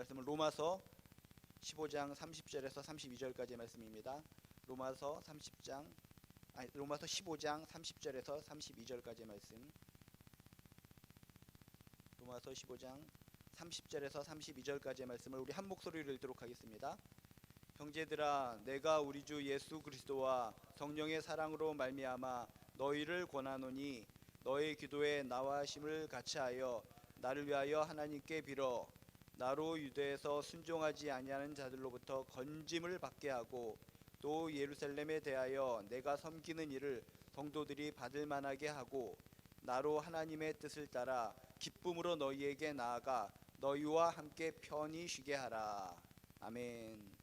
말씀은 로마서 15장 30절에서 32절까지의 말씀입니다. 로마서 15장 30절에서 32절까지의 말씀. 로마서 15장 30절에서 32절까지의 말씀을 우리 한 목소리로 읽도록 하겠습니다. 형제들아, 내가 우리 주 예수 그리스도와 성령의 사랑으로 말미암아 너희를 권하노니 너희 기도에 나와 힘을 같이하여 나를 위하여 하나님께 빌어 나로 유대에서 순종하지 아니하는 자들로부터 건짐을 받게 하고 또 예루살렘에 대하여 내가 섬기는 일을 성도들이 받을 만하게 하고 나로 하나님의 뜻을 따라 기쁨으로 너희에게 나아가 너희와 함께 편히 쉬게 하라. 아멘.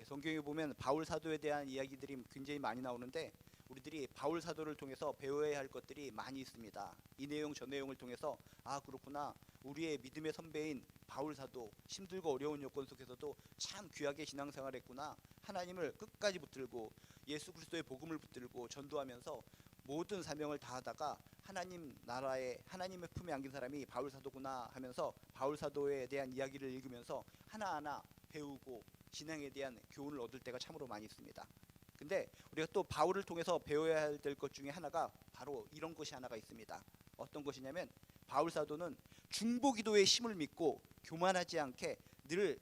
성경에 보면 바울 사도에 대한 이야기들이 굉장히 많이 나오는데 우리들이 바울 사도를 통해서 배워야 할 것들이 많이 있습니다. 이 내용 저 내용을 통해서 그렇구나, 우리의 믿음의 선배인 바울 사도 힘들고 어려운 여건 속에서도 참 귀하게 신앙생활을 했구나, 하나님을 끝까지 붙들고 예수 그리스도의 복음을 붙들고 전도하면서 모든 사명을 다하다가 하나님 나라에 하나님의 품에 안긴 사람이 바울 사도구나 하면서 바울 사도에 대한 이야기를 읽으면서 하나하나 배우고 신앙에 대한 교훈을 얻을 때가 참으로 많이 있습니다. 근데 우리가 또 바울을 통해서 배워야 될 것 중에 하나가 바로 이런 것이 하나가 있습니다. 어떤 것이냐면 바울 사도는 중보기도의 힘을 믿고 교만하지 않게 늘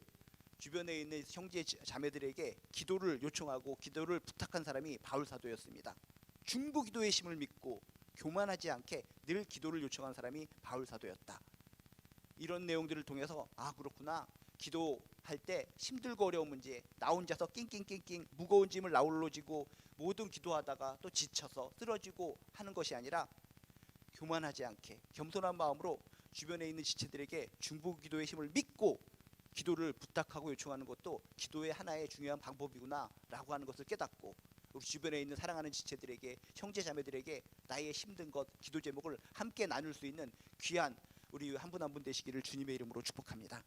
주변에 있는 형제 자매들에게 기도를 요청하고 기도를 부탁한 사람이 바울 사도였습니다. 중보기도의 힘을 믿고 교만하지 않게 늘 기도를 요청한 사람이 바울 사도였다. 이런 내용들을 통해서 그렇구나, 기도할 때 힘들고 어려운 문제 나 혼자서 낑낑낑낑 무거운 짐을 나홀로 지고 모든 기도하다가 또 지쳐서 쓰러지고 하는 것이 아니라 교만하지 않게 겸손한 마음으로 주변에 있는 지체들에게 중보기도의 힘을 믿고 기도를 부탁하고 요청하는 것도 기도의 하나의 중요한 방법이구나 라고 하는 것을 깨닫고 우리 주변에 있는 사랑하는 지체들에게 형제 자매들에게 나의 힘든 것 기도 제목을 함께 나눌 수 있는 귀한 우리 한 분 한 분 되시기를 주님의 이름으로 축복합니다.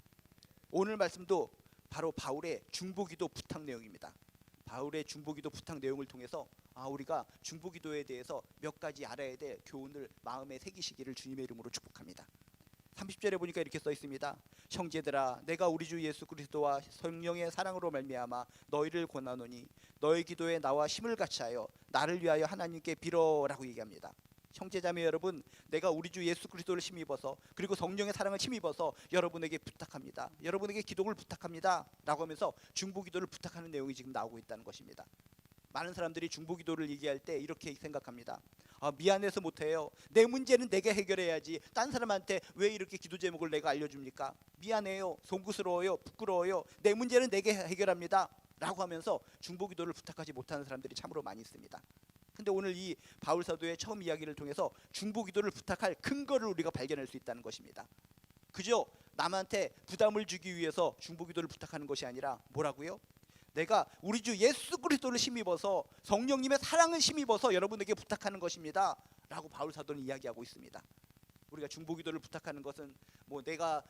오늘 말씀도 바로 바울의 중보기도 부탁 내용입니다. 바울의 중보기도 부탁 내용을 통해서 우리가 중보기도에 대해서 몇 가지 알아야 될 교훈을 마음에 새기시기를 주님의 이름으로 축복합니다. 30절에 보니까 이렇게 써 있습니다. 형제들아, 내가 우리 주 예수 그리스도와 성령의 사랑으로 말미암아 너희를 권하노니 너희 기도에 나와 힘을 같이하여 나를 위하여 하나님께 빌어라고 얘기합니다. 형제자매 여러분, 내가 우리 주 예수 그리스도를 힘입어서 그리고 성령의 사랑을 힘입어서 여러분에게 부탁합니다. 여러분에게 기도를 부탁합니다 라고 하면서 중보기도를 부탁하는 내용이 지금 나오고 있다는 것입니다. 많은 사람들이 중보기도를 얘기할 때 이렇게 생각합니다. 미안해서 못해요. 내 문제는 내가 해결해야지 딴 사람한테 왜 이렇게 기도 제목을 내가 알려줍니까? 미안해요, 송구스러워요, 부끄러워요, 내 문제는 내가 해결합니다 라고 하면서 중보기도를 부탁하지 못하는 사람들이 참으로 많이 있습니다. 근데 오늘 이 바울 사도의 처음 이야기를 통해서 중보기도를 부탁할 근거를 우리가 발견할 수 있다는 것입니다. 그저 남한테 부담을 주기 위해서 중보기도를 부탁하는 것이 아니라 뭐라고요? 내가 우리 주 예수 그리스도를 힘입어서 성령님의 사랑을 힘입어서 여러분에게 부탁하는 것입니다 라고 바울 사도는 이야기하고 있습니다. 우리가 중보기도를 부탁하는 것은 내가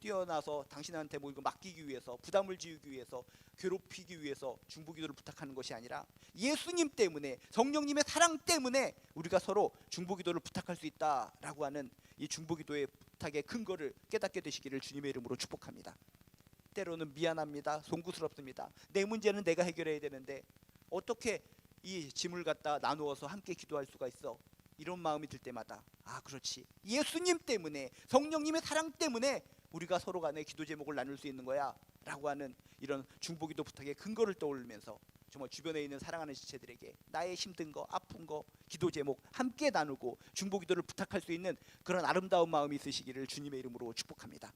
뛰어나서 당신한테 이거 맡기기 위해서 부담을 지우기 위해서 괴롭히기 위해서 중보기도를 부탁하는 것이 아니라 예수님 때문에 성령님의 사랑 때문에 우리가 서로 중보기도를 부탁할 수 있다라고 하는 이 중보기도의 부탁의 근거를 깨닫게 되시기를 주님의 이름으로 축복합니다. 때로는 미안합니다, 송구스럽습니다, 내 문제는 내가 해결해야 되는데 어떻게 이 짐을 갖다 나누어서 함께 기도할 수가 있어? 이런 마음이 들 때마다 그렇지, 예수님 때문에 성령님의 사랑 때문에 우리가 서로 간에 기도 제목을 나눌 수 있는 거야 라고 하는 이런 중보기도 부탁의 근거를 떠올리면서 정말 주변에 있는 사랑하는 지체들에게 나의 힘든 거 아픈 거 기도 제목 함께 나누고 중보기도를 부탁할 수 있는 그런 아름다운 마음이 있으시기를 주님의 이름으로 축복합니다.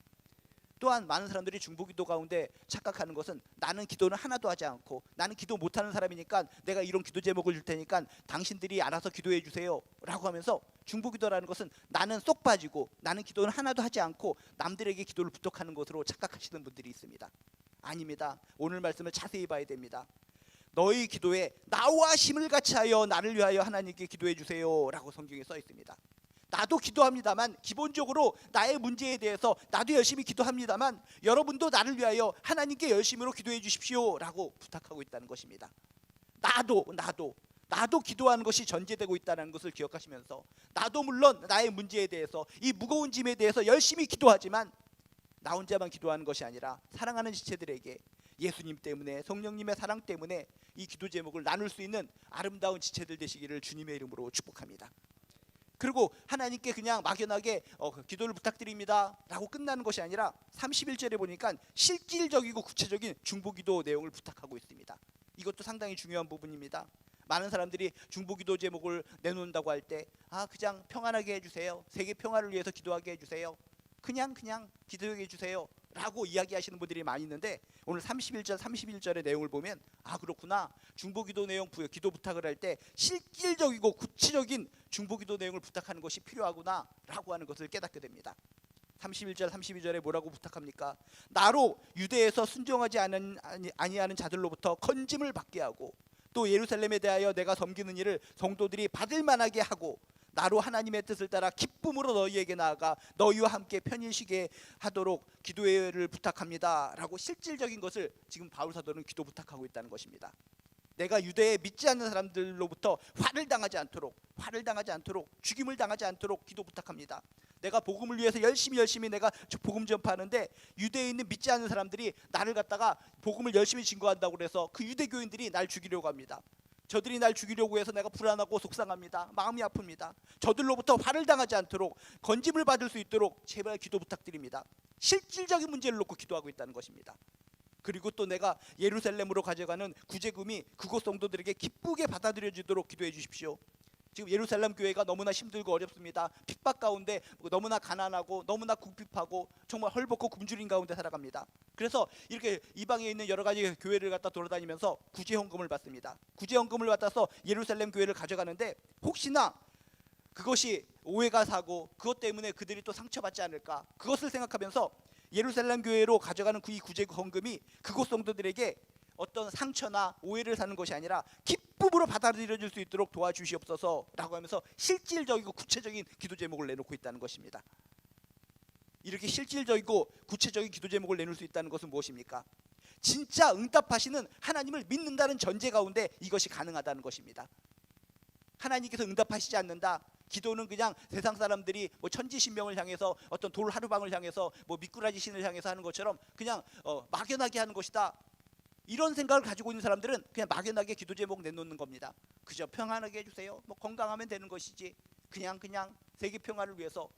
또한 많은 사람들이 중보기도 가운데 착각하는 것은 나는 기도는 하나도 하지 않고 나는 기도 못하는 사람이니까 내가 이런 기도 제목을 줄 테니까 당신들이 알아서 기도해 주세요 라고 하면서 중보기도라는 것은 나는 쏙 빠지고 나는 기도는 하나도 하지 않고 남들에게 기도를 부탁하는 것으로 착각하시는 분들이 있습니다. 아닙니다. 오늘 말씀을 자세히 봐야 됩니다. 너희 기도에 나와 힘을 같이하여 나를 위하여 하나님께 기도해 주세요 라고 성경에 써 있습니다. 나도 기도합니다만 기본적으로 나의 문제에 대해서 나도 열심히 기도합니다만 여러분도 나를 위하여 하나님께 열심히로 기도해 주십시오 라고 부탁하고 있다는 것입니다. 나도 기도하는 것이 전제되고 있다는 것을 기억하시면서 나도 물론 나의 문제에 대해서 이 무거운 짐에 대해서 열심히 기도하지만 나 혼자만 기도하는 것이 아니라 사랑하는 지체들에게 예수님 때문에, 성령님의 사랑 때문에 이 기도 제목을 나눌 수 있는 아름다운 지체들 되시기를 주님의 이름으로 축복합니다. 그리고 하나님께 그냥 막연하게 기도를 부탁드립니다 라고 끝나는 것이 아니라 31절에 보니까 실질적이고 구체적인 중보기도 내용을 부탁하고 있습니다. 이것도 상당히 중요한 부분입니다. 많은 사람들이 중보기도 제목을 내놓는다고 할 때 그냥 평안하게 해주세요, 세계 평화를 위해서 기도하게 해주세요, 그냥 기도하게 해주세요 라고 이야기하시는 분들이 많이 있는데, 오늘 31절 31절의 내용을 보면 그렇구나, 중보기도 내용 기도 부탁을 할 때 실질적이고 구체적인 중보기도 내용을 부탁하는 것이 필요하구나 라고 하는 것을 깨닫게 됩니다. 31절 32절에 뭐라고 부탁합니까? 나로 유대에서 순종하지 아니하는 자들로부터 건짐을 받게 하고, 또 예루살렘에 대하여 내가 섬기는 일을 성도들이 받을 만하게 하고, 나로 하나님의 뜻을 따라 기쁨으로 너희에게 나아가 너희와 함께 편히 쉬게 하도록 기도를 부탁합니다 라고 실질적인 것을 지금 바울 사도는 기도 부탁하고 있다는 것입니다. 내가 유대에 믿지 않는 사람들로부터 화를 당하지 않도록 죽임을 당하지 않도록 기도 부탁합니다. 내가 복음을 위해서 열심히 내가 복음 전파하는데 유대에 있는 믿지 않는 사람들이 나를 갖다가 복음을 열심히 증거한다고 그래서 그 유대교인들이 날 죽이려고 합니다. 저들이 날 죽이려고 해서 내가 불안하고 속상합니다. 마음이 아픕니다. 저들로부터 화를 당하지 않도록, 건짐을 받을 수 있도록 제발 기도 부탁드립니다. 실질적인 문제를 놓고 기도하고 있다는 것입니다. 그리고 또 내가 예루살렘으로 가져가는 구제금이 그곳 성도들에게 기쁘게 받아들여지도록 기도해 주십시오. 지금 예루살렘 교회가 너무나 힘들고 어렵습니다. 핍박 가운데 너무나 가난하고 너무나 궁핍하고 정말 헐벗고 굶주린 가운데 살아갑니다. 그래서 이렇게 이방에 있는 여러 가지 교회를 갖다 돌아다니면서 구제헌금을 받습니다. 구제헌금을 받아서 예루살렘 교회를 가져가는데 혹시나 그것이 오해가 사고 그것 때문에 그들이 또 상처받지 않을까, 그것을 생각하면서 예루살렘 교회로 가져가는 이 구제헌금이 그곳 성도들에게 어떤 상처나 오해를 사는 것이 아니라 기쁨으로 받아들여질 수 있도록 도와주시옵소서 라고 하면서 실질적이고 구체적인 기도 제목을 내놓고 있다는 것입니다. 이렇게 실질적이고 구체적인 기도 제목을 내놓을 수 있다는 것은 무엇입니까? 진짜 응답하시는 하나님을 믿는다는 전제 가운데 이것이 가능하다는 것입니다. 하나님께서 응답하시지 않는다, 기도는 그냥 세상 사람들이 천지신명을 향해서 어떤 돌 하루방을 향해서 미꾸라지 신을 향해서 하는 것처럼 그냥 막연하게 하는 것이다, 이런 생각을 가지고 있는 사람들은 그냥 막연하게 기도 제목 내놓는 겁니다. 그저 평안하게 해주세요, 건강하면 되는 것이지, 그냥 세계 평화를 위해서,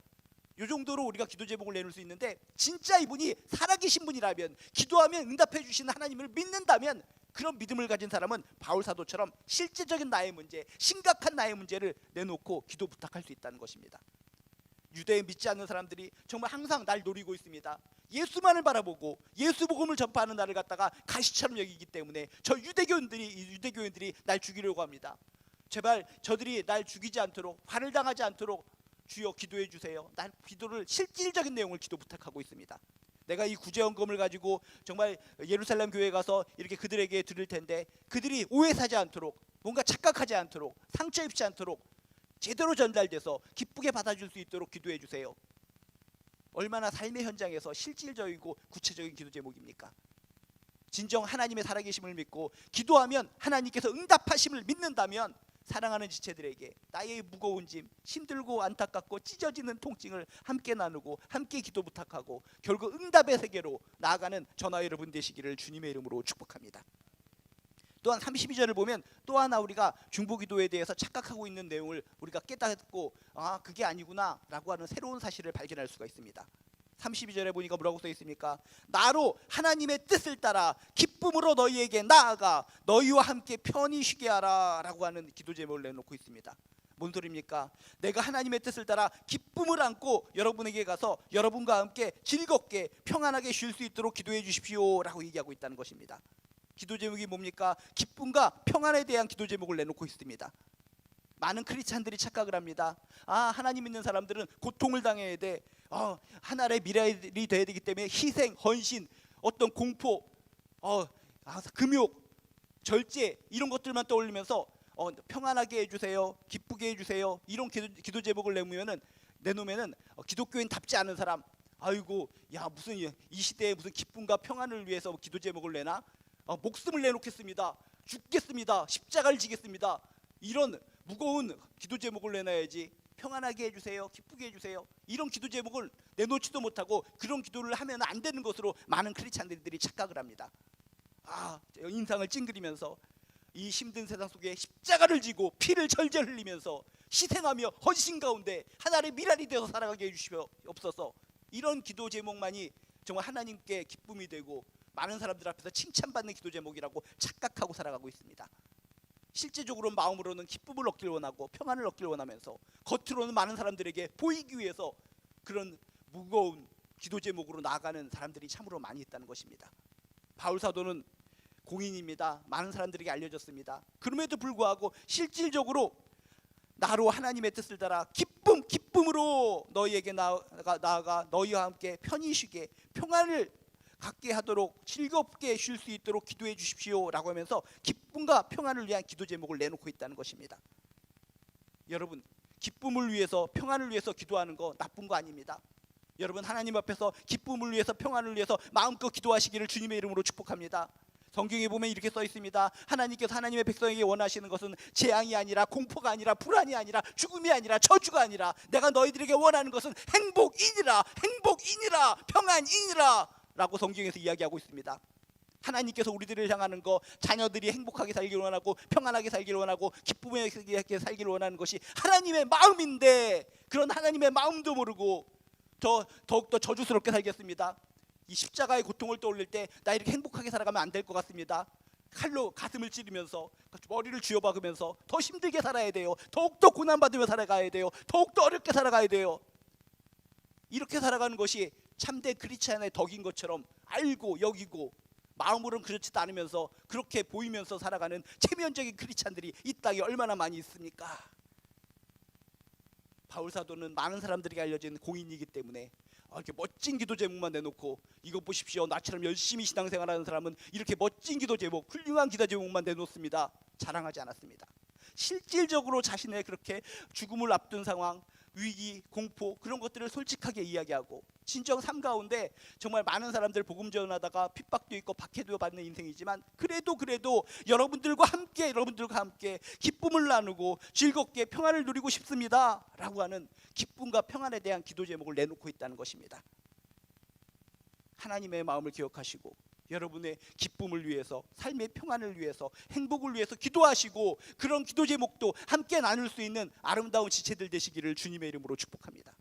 이 정도로 우리가 기도 제목을 내놓을 수 있는데, 진짜 이분이 살아계신 분이라면, 기도하면 응답해 주시는 하나님을 믿는다면, 그런 믿음을 가진 사람은 바울 사도처럼 실제적인 나의 문제, 심각한 나의 문제를 내놓고 기도 부탁할 수 있다는 것입니다. 유대에 믿지 않는 사람들이 정말 항상 날 노리고 있습니다. 예수만을 바라보고 예수 복음을 전파하는 나를 갖다가 가시처럼 여기기 때문에 유대교인들이 날 죽이려고 합니다. 제발 저들이 날 죽이지 않도록, 화를 당하지 않도록 주여 기도해 주세요. 난 기도를 실질적인 내용을 기도 부탁하고 있습니다. 내가 이 구제헌금을 가지고 정말 예루살렘 교회에 가서 이렇게 그들에게 드릴 텐데, 그들이 오해 사지 않도록, 뭔가 착각하지 않도록, 상처 입지 않도록 제대로 전달돼서 기쁘게 받아줄 수 있도록 기도해 주세요. 얼마나 삶의 현장에서 실질적이고 구체적인 기도 제목입니까? 진정 하나님의 살아계심을 믿고 기도하면 하나님께서 응답하심을 믿는다면, 사랑하는 지체들에게 나의 무거운 짐, 힘들고 안타깝고 찢어지는 통증을 함께 나누고 함께 기도 부탁하고 결국 응답의 세계로 나아가는 저나 여러분 되시기를 주님의 이름으로 축복합니다. 또한 32절을 보면 또 하나 우리가 중보기도에 대해서 착각하고 있는 내용을 우리가 깨닫고 그게 아니구나 라고 하는 새로운 사실을 발견할 수가 있습니다. 32절에 보니까 뭐라고 써 있습니까? 나로 하나님의 뜻을 따라 기쁨으로 너희에게 나아가 너희와 함께 편히 쉬게 하라 라고 하는 기도 제목을 내놓고 있습니다. 뭔 소리입니까? 내가 하나님의 뜻을 따라 기쁨을 안고 여러분에게 가서 여러분과 함께 즐겁게 평안하게 쉴 수 있도록 기도해 주십시오 라고 얘기하고 있다는 것입니다. 기도 제목이 뭡니까? 기쁨과 평안에 대한 기도 제목을 내놓고 있습니다. 많은 크리스찬들이 착각을 합니다. 하나님 믿는 사람들은 고통을 당해야 돼, 하나의 미랄이 돼야 되기 때문에 희생, 헌신, 어떤 공포, 금욕, 절제 이런 것들만 떠올리면서 평안하게 해주세요, 기쁘게 해주세요, 이런 기도 제목을 내놓으면은 기독교인답지 않은 사람, 아이고 무슨 이 시대에 무슨 기쁨과 평안을 위해서 기도 제목을 내나, 목숨을 내놓겠습니다, 죽겠습니다, 십자가를 지겠습니다, 이런 무거운 기도 제목을 내놔야지 평안하게 해주세요, 기쁘게 해주세요, 이런 기도 제목을 내놓지도 못하고 그런 기도를 하면 안 되는 것으로 많은 크리스찬들이 착각을 합니다. 인상을 찡그리면서 이 힘든 세상 속에 십자가를 지고 피를 절절 흘리면서 희생하며 헌신 가운데 하나님의 미랄이 되어서 살아가게 해주시옵소서. 이런 기도 제목만이 정말 하나님께 기쁨이 되고 많은 사람들 앞에서 칭찬받는 기도 제목이라고 착각하고 살아가고 있습니다. 실제적으로 마음으로는 기쁨을 얻길 원하고 평안을 얻길 원하면서 겉으로는 많은 사람들에게 보이기 위해서 그런 무거운 기도 제목으로 나아가는 사람들이 참으로 많이 있다는 것입니다. 바울 사도는 공인입니다. 많은 사람들에게 알려졌습니다. 그럼에도 불구하고 실질적으로 나로 하나님의 뜻을 따라 기쁨으로 너희에게 나아가 너희와 함께 편히 쉬게 평안을 갖게 하도록 즐겁게 쉴 수 있도록 기도해 주십시오 라고 하면서 기쁨과 평안을 위한 기도 제목을 내놓고 있다는 것입니다. 여러분, 기쁨을 위해서 평안을 위해서 기도하는 거 나쁜 거 아닙니다. 여러분, 하나님 앞에서 기쁨을 위해서 평안을 위해서 마음껏 기도하시기를 주님의 이름으로 축복합니다. 성경에 보면 이렇게 써 있습니다. 하나님께서 하나님의 백성에게 원하시는 것은 재앙이 아니라 공포가 아니라 불안이 아니라 죽음이 아니라 저주가 아니라 내가 너희들에게 원하는 것은 행복이니라 평안이니라 라고 성경에서 이야기하고 있습니다. 하나님께서 우리들을 향하는 거, 자녀들이 행복하게 살기를 원하고 평안하게 살기를 원하고 기쁨에 살기를 원하는 것이 하나님의 마음인데 그런 하나님의 마음도 모르고 더욱더 저주스럽게 살겠습니다. 이 십자가의 고통을 떠올릴 때 나 이렇게 행복하게 살아가면 안 될 것 같습니다. 칼로 가슴을 찌르면서 머리를 쥐어박으면서 더 힘들게 살아야 돼요. 더욱더 고난받으며 살아가야 돼요. 더욱더 어렵게 살아가야 돼요. 이렇게 살아가는 것이 참된 크리스찬의 덕인 것처럼 알고 여기고 마음으로는 그렇지도 않으면서 그렇게 보이면서 살아가는 체면적인 크리스찬들이 이 땅에 얼마나 많이 있습니까? 바울 사도는 많은 사람들에게 알려진 공인이기 때문에 이렇게 멋진 기도 제목만 내놓고 이거 보십시오, 나처럼 열심히 신앙생활하는 사람은 이렇게 멋진 기도 제목, 훌륭한 기도 제목만 내놓습니다. 자랑하지 않았습니다. 실질적으로 자신의 그렇게 죽음을 앞둔 상황, 위기, 공포 그런 것들을 솔직하게 이야기하고 진정 삶 가운데 정말 많은 사람들 복음 전하다가 핍박도 있고 박해도 받는 인생이지만 그래도 여러분들과 함께 기쁨을 나누고 즐겁게 평안을 누리고 싶습니다 라고 하는 기쁨과 평안에 대한 기도 제목을 내놓고 있다는 것입니다. 하나님의 마음을 기억하시고 여러분의 기쁨을 위해서, 삶의 평안을 위해서, 행복을 위해서 기도하시고 그런 기도 제목도 함께 나눌 수 있는 아름다운 지체들 되시기를 주님의 이름으로 축복합니다.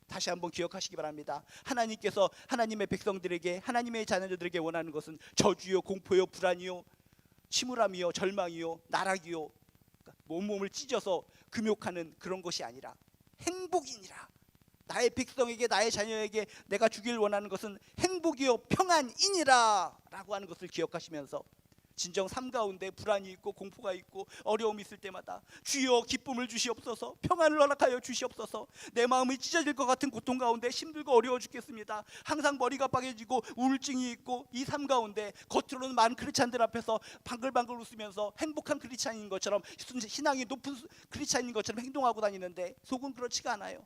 다시 한번 기억하시기 바랍니다. 하나님께서 하나님의 백성들에게, 하나님의 자녀들에게 원하는 것은 저주요, 공포요, 불안이요, 침울함이요, 절망이요, 나락이요, 온몸을 찢어서 금욕하는 그런 것이 아니라 행복이니라. 나의 백성에게, 나의 자녀에게 내가 주길 원하는 것은 행복이요 평안이니라 라고 하는 것을 기억하시면서 진정 삶 가운데 불안이 있고 공포가 있고 어려움이 있을 때마다 주여 기쁨을 주시옵소서, 평안을 허락하여 주시옵소서, 내 마음이 찢어질 것 같은 고통 가운데 힘들고 어려워 죽겠습니다. 항상 머리가 빠개지고 우울증이 있고 이 삶 가운데 겉으로는 많은 크리스찬들 앞에서 방글방글 웃으면서 행복한 크리스찬인 것처럼, 신앙이 높은 크리스찬인 것처럼 행동하고 다니는데 속은 그렇지가 않아요.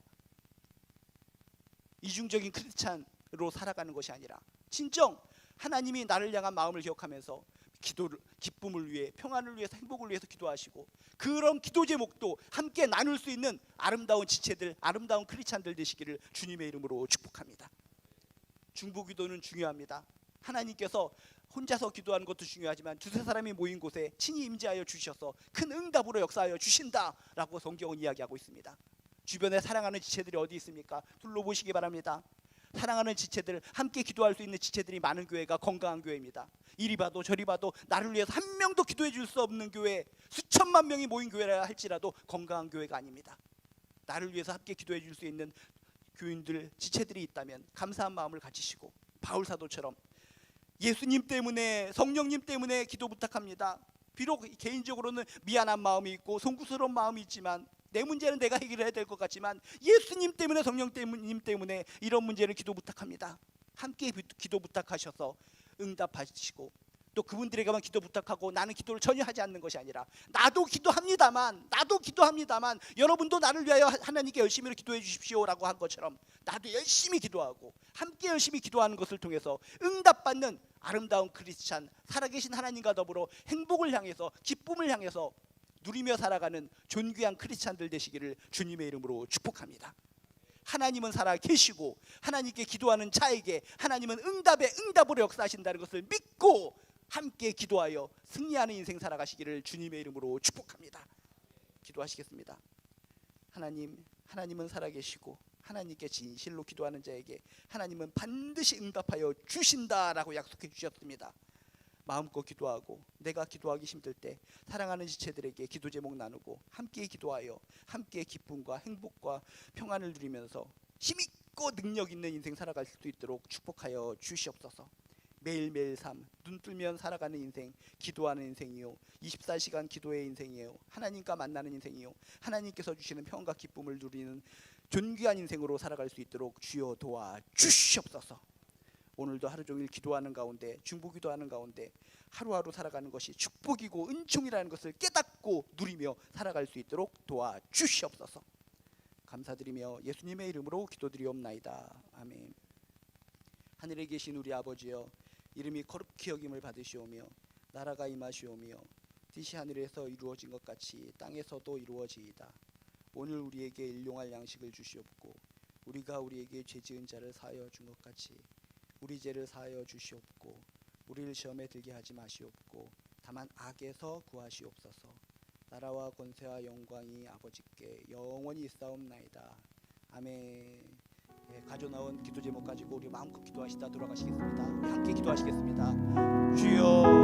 이중적인 크리스찬으로 살아가는 것이 아니라 진정 하나님이 나를 향한 마음을 기억하면서 기쁨을 위해, 평안을 위해서, 행복을 위해서 기도하시고 그런 기도 제목도 함께 나눌 수 있는 아름다운 지체들, 아름다운 크리스찬들 되시기를 주님의 이름으로 축복합니다. 중보기도는 중요합니다. 하나님께서 혼자서 기도하는 것도 중요하지만 두세 사람이 모인 곳에 친히 임재하여 주셔서 큰 응답으로 역사하여 주신다라고 성경은 이야기하고 있습니다. 주변에 사랑하는 지체들이 어디 있습니까? 둘러보시기 바랍니다. 사랑하는 지체들, 함께 기도할 수 있는 지체들이 많은 교회가 건강한 교회입니다. 이리 봐도 저리 봐도 나를 위해서 한 명도 기도해 줄 수 없는 교회, 수천만 명이 모인 교회라 할지라도 건강한 교회가 아닙니다. 나를 위해서 함께 기도해 줄 수 있는 교인들, 지체들이 있다면 감사한 마음을 가지시고 바울 사도처럼 예수님 때문에, 성령님 때문에 기도 부탁합니다. 비록 개인적으로는 미안한 마음이 있고 송구스러운 마음이 있지만 내 문제는 내가 해결해야 될 것 같지만 예수님 때문에, 성령님 때문에 이런 문제를 기도 부탁합니다. 함께 기도 부탁하셔서 응답하시고 또 그분들에게만 기도 부탁하고 나는 기도를 전혀 하지 않는 것이 아니라 나도 기도합니다만 여러분도 나를 위하여 하나님께 열심히 기도해 주십시오라고 한 것처럼 나도 열심히 기도하고 함께 열심히 기도하는 것을 통해서 응답받는 아름다운 크리스찬, 살아계신 하나님과 더불어 행복을 향해서, 기쁨을 향해서 누리며 살아가는 존귀한 크리스찬들 되시기를 주님의 이름으로 축복합니다. 하나님은 살아 계시고 하나님께 기도하는 자에게 하나님은 응답으로 역사하신다는 것을 믿고 함께 기도하여 승리하는 인생 살아가시기를 주님의 이름으로 축복합니다. 기도하시겠습니다. 하나님은 살아계시고 하나님께 진실로 기도하는 자에게 하나님은 반드시 응답하여 주신다라고 약속해 주셨습니다. 마음껏 기도하고 내가 기도하기 힘들 때 사랑하는 지체들에게 기도 제목 나누고 함께 기도하여 함께 기쁨과 행복과 평안을 누리면서 힘있고 능력 있는 인생 살아갈 수 있도록 축복하여 주시옵소서. 매일매일 삶, 눈 뜨면 살아가는 인생, 기도하는 인생이요 24시간 기도의 인생이에요. 하나님과 만나는 인생이요 하나님께서 주시는 평안과 기쁨을 누리는 존귀한 인생으로 살아갈 수 있도록 주여 도와주시옵소서. 오늘도 하루 종일 기도하는 가운데 중보기도하는 가운데 하루하루 살아가는 것이 축복이고 은총이라는 것을 깨닫고 누리며 살아갈 수 있도록 도와주시옵소서. 감사드리며 예수님의 이름으로 기도드리옵나이다. 아멘. 하늘에 계신 우리 아버지여, 이름이 거룩히 여김을 받으시오며 나라가 임하시오며 뜻이 하늘에서 이루어진 것 같이 땅에서도 이루어지이다. 오늘 우리에게 일용할 양식을 주시옵고 우리가 우리에게 죄 지은 자를 사하여 준 것 같이 우리 죄를 사하여 주시옵고 우리를 시험에 들게 하지 마시옵고 다만 악에서 구하시옵소서. 나라와 권세와 영광이 아버지께 영원히 있사옵나이다. 아멘. 가져 나온 기도 제목 가지고 우리 마음껏 기도하시다 돌아가시겠습니다. 우리 함께 기도하시겠습니다. 주여